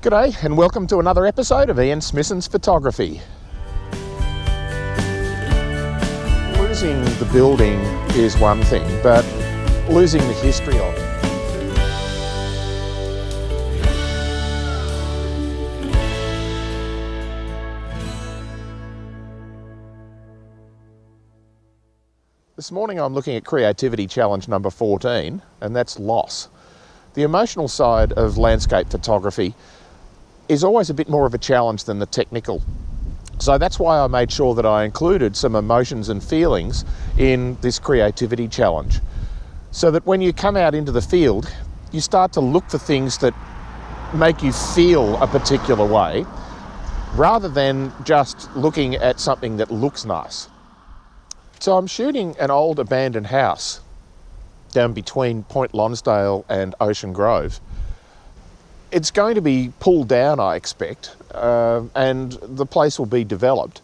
G'day and welcome to another episode of Ian Smissen's Photography. Losing the building is one thing, but losing the history of it. This morning I'm looking at creativity challenge number 14, and that's loss. The emotional side of landscape photography is always a bit more of a challenge than the technical. So that's why I made sure that I included some emotions and feelings in this creativity challenge. So that when you come out into the field, you start to look for things that make you feel a particular way, rather than just looking at something that looks nice. So I'm shooting an old abandoned house down between Point Lonsdale and Ocean Grove. It's going to be pulled down, I expect, and the place will be developed,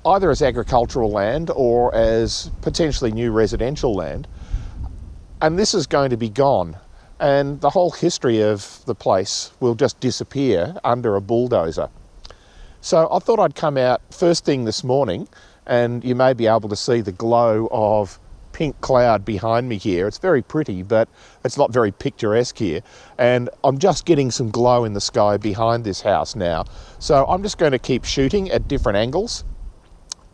either as agricultural land or as potentially new residential land. And this is going to be gone, and the whole history of the place will just disappear under a bulldozer. So I thought I'd come out first thing this morning, and you may be able to see the glow of pink cloud behind me here. It's very pretty, but it's not very picturesque here. And I'm just getting some glow in the sky behind this house now. So I'm just going to keep shooting at different angles.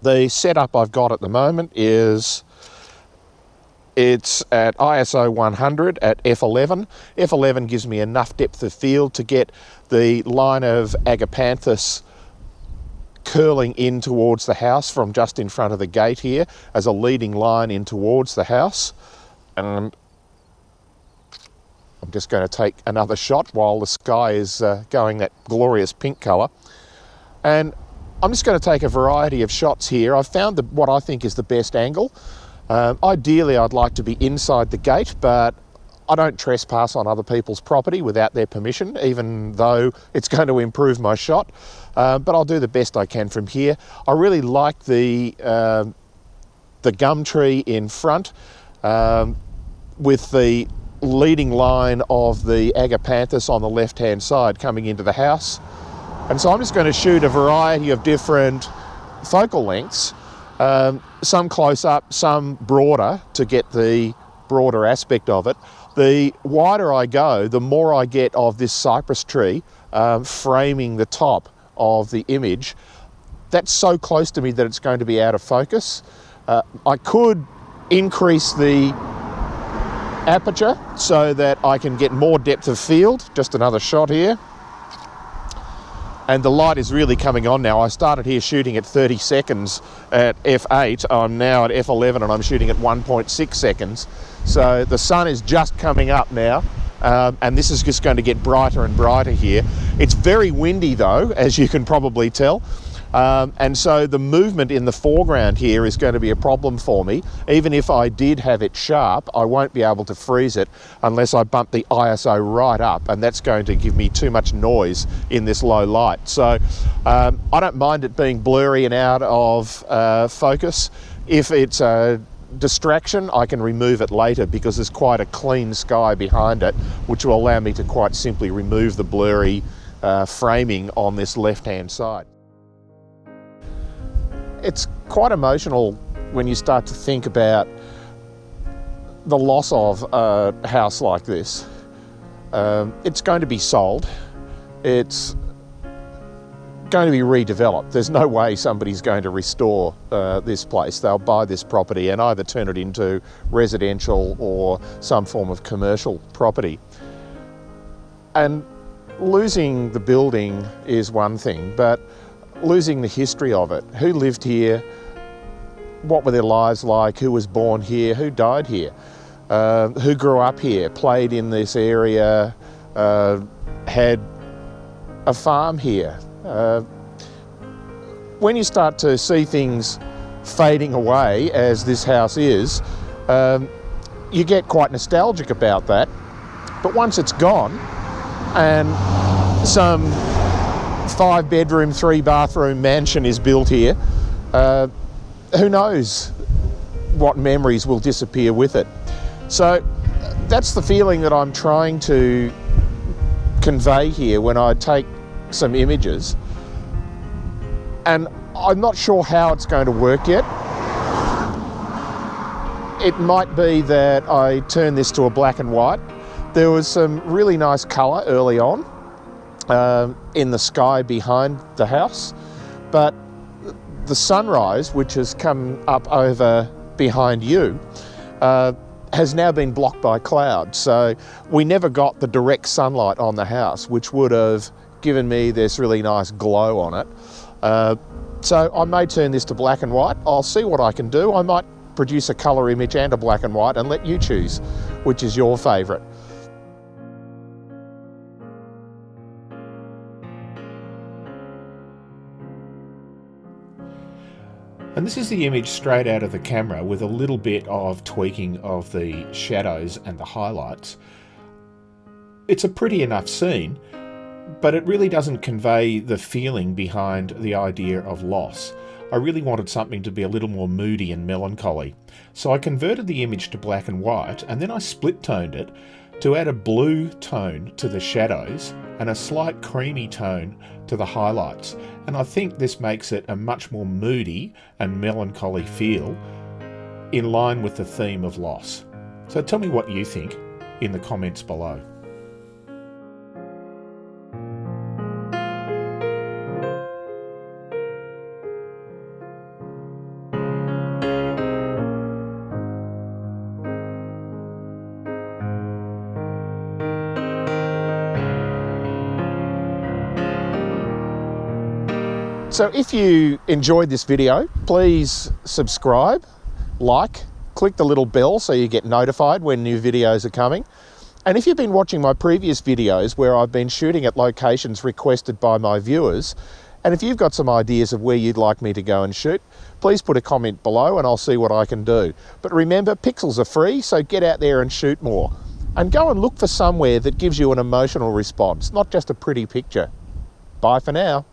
The setup I've got at the moment is it's at ISO 100 at f11. f11 gives me enough depth of field to get the line of agapanthus curling in towards the house from just in front of the gate here as a leading line in towards the house. And I'm just going to take another shot while the sky is going that glorious pink colour. And I'm just going to take a variety of shots here. I've found what I think is the best angle. Ideally I'd like to be inside the gate, but I don't trespass on other people's property without their permission, even though it's going to improve my shot. But I'll do the best I can from here. I really like the gum tree in front with the leading line of the agapanthus on the left-hand side coming into the house. And so I'm just going to shoot a variety of different focal lengths, some close up, some broader, to get the broader aspect of it. The wider I go, the more I get of this cypress tree framing the top of the image. That's so close to me that it's going to be out of focus. I could increase the aperture so that I can get more depth of field. Just another shot here. And the light is really coming on now. I started here shooting at 30 seconds at f8. I'm now at f11 and I'm shooting at 1.6 seconds. So the sun is just coming up now. And this is just going to get brighter and brighter here. It's very windy though, as you can probably tell. And so the movement in the foreground here is going to be a problem for me. Even if I did have it sharp, I won't be able to freeze it unless I bump the ISO right up, and that's going to give me too much noise in this low light. So I don't mind it being blurry and out of focus. If it's a distraction, I can remove it later because there's quite a clean sky behind it, which will allow me to quite simply remove the blurry framing on this left-hand side. It's quite emotional when you start to think about the loss of a house like this. It's going to be sold. It's going to be redeveloped. There's no way somebody's going to restore this place. They'll buy this property and either turn it into residential or some form of commercial property. And losing the building is one thing, but losing the history of it. Who lived here? What were their lives like? Who was born here? Who died here? Who grew up here? Played in this area? Had a farm here? When you start to see things fading away, as this house is, you get quite nostalgic about that. But once it's gone, and some 5-bedroom, 3-bathroom mansion is built here, who knows what memories will disappear with it. So that's the feeling that I'm trying to convey here when I take some images, and I'm not sure how it's going to work yet. It might be that I turn this to a black and white. There was some really nice colour early on in the sky behind the house, but the sunrise, which has come up over behind you, has now been blocked by cloud. So we never got the direct sunlight on the house, which would have given me this really nice glow on it. So I may turn this to black and white. I'll see what I can do. I might produce a colour image and a black and white and let you choose which is your favourite. And this is the image straight out of the camera with a little bit of tweaking of the shadows and the highlights. It's a pretty enough scene, but it really doesn't convey the feeling behind the idea of loss. I really wanted something to be a little more moody and melancholy. So I converted the image to black and white, and then I split toned it to add a blue tone to the shadows and a slight creamy tone to the highlights. And I think this makes it a much more moody and melancholy feel in line with the theme of loss. So tell me what you think in the comments below. So if you enjoyed this video, please subscribe, like, click the little bell so you get notified when new videos are coming. And if you've been watching my previous videos where I've been shooting at locations requested by my viewers, and if you've got some ideas of where you'd like me to go and shoot, please put a comment below and I'll see what I can do. But remember, pixels are free, so get out there and shoot more. And go and look for somewhere that gives you an emotional response, not just a pretty picture. Bye for now.